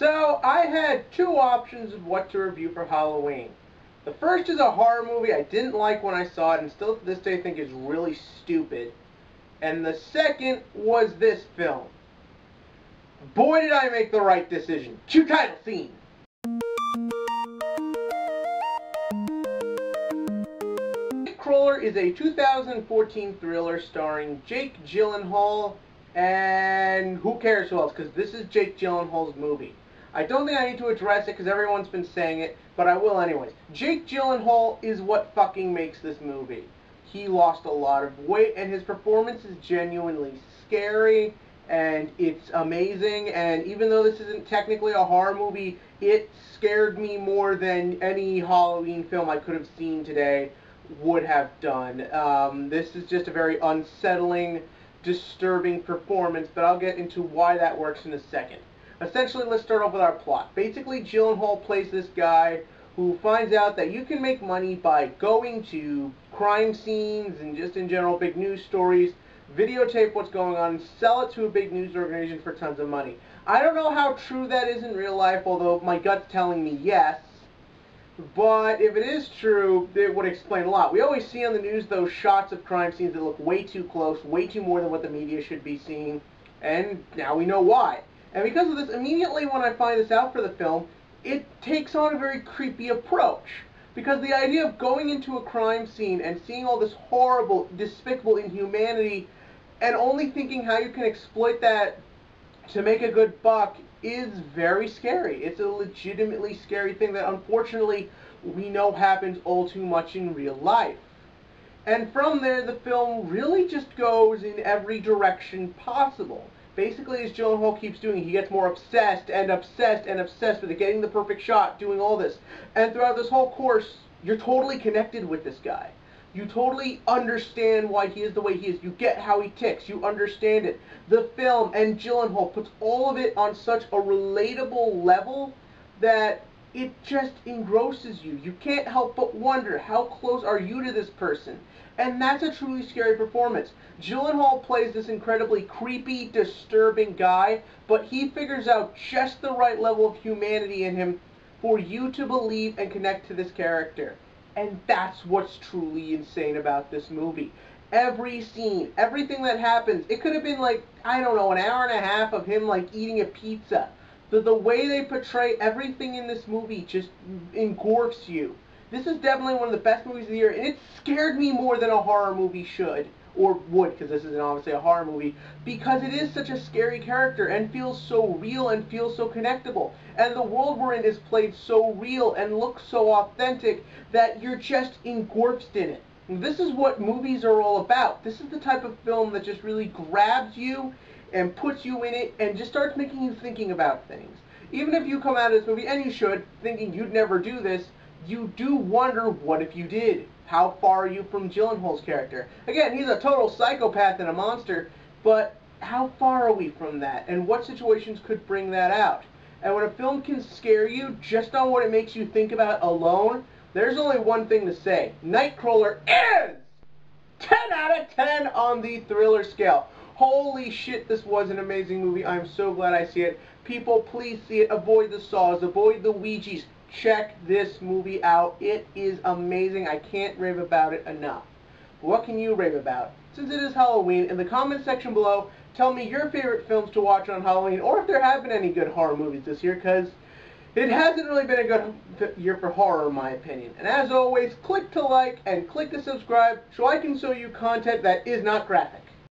So, I had two options of what to review for Halloween. The first is a horror movie I didn't like when I saw it and still to this day think is really stupid. And the second was this film. Boy did I make the right decision. Cue title scene! Nightcrawler is a 2014 thriller starring Jake Gyllenhaal and who cares who else, because this is Jake Gyllenhaal's movie. I don't think I need to address it because everyone's been saying it, but I will anyways. Jake Gyllenhaal is what fucking makes this movie. He lost a lot of weight and his performance is genuinely scary and it's amazing, and even though this isn't technically a horror movie, it scared me more than any Halloween film I could have seen today would have done. This is just a very unsettling, disturbing performance, but I'll get into why that works in a second. Essentially, let's start off with our plot. Basically, Gyllenhaal plays this guy who finds out that you can make money by going to crime scenes and just in general big news stories, videotape what's going on, and sell it to a big news organization for tons of money. I don't know how true that is in real life, although my gut's telling me yes. But if it is true, it would explain a lot. We always see on the news those shots of crime scenes that look way too close, way too more than what the media should be seeing, and now we know why. And because of this, immediately when I find this out for the film, it takes on a very creepy approach. Because the idea of going into a crime scene and seeing all this horrible, despicable inhumanity, and only thinking how you can exploit that to make a good buck is very scary. It's a legitimately scary thing that unfortunately we know happens all too much in real life. And from there, the film really just goes in every direction possible. Basically, as Gyllenhaal keeps doing, he gets more obsessed and obsessed and obsessed with it, getting the perfect shot, doing all this. And throughout this whole course, you're totally connected with this guy. You totally understand why he is the way he is. You get how he ticks. You understand it. The film and Gyllenhaal puts all of it on such a relatable level that it just engrosses you. You can't help but wonder, how close are you to this person? And that's a truly scary performance. Gyllenhaal plays this incredibly creepy, disturbing guy, but he figures out just the right level of humanity in him for you to believe and connect to this character. And that's what's truly insane about this movie. Every scene, everything that happens, it could have been like, I don't know, an hour and a half of him like eating a pizza. The way they portray everything in this movie just engulfs you. This is definitely one of the best movies of the year, and it scared me more than a horror movie should. Or would, because this isn't obviously a horror movie, because it is such a scary character and feels so real and feels so connectable. And the world we're in is played so real and looks so authentic that you're just engulfed in it. And this is what movies are all about. This is the type of film that just really grabs you and puts you in it and just starts making you thinking about things. Even if you come out of this movie, and you should, thinking you'd never do this, you do wonder, what if you did? How far are you from Gyllenhaal's character? Again, he's a total psychopath and a monster, but how far are we from that? And what situations could bring that out? And when a film can scare you just on what it makes you think about alone, there's only one thing to say. Nightcrawler is 10 out of 10 on the thriller scale. Holy shit, this was an amazing movie. I'm so glad I see it. People, please see it. Avoid the saws. Avoid the Ouijas. Check this movie out. It is amazing. I can't rave about it enough. What can you rave about? Since it is Halloween, in the comment section below, tell me your favorite films to watch on Halloween, or if there have been any good horror movies this year, because it hasn't really been a good year for horror, in my opinion. And as always, click to like and click to subscribe so I can show you content that is not graphic.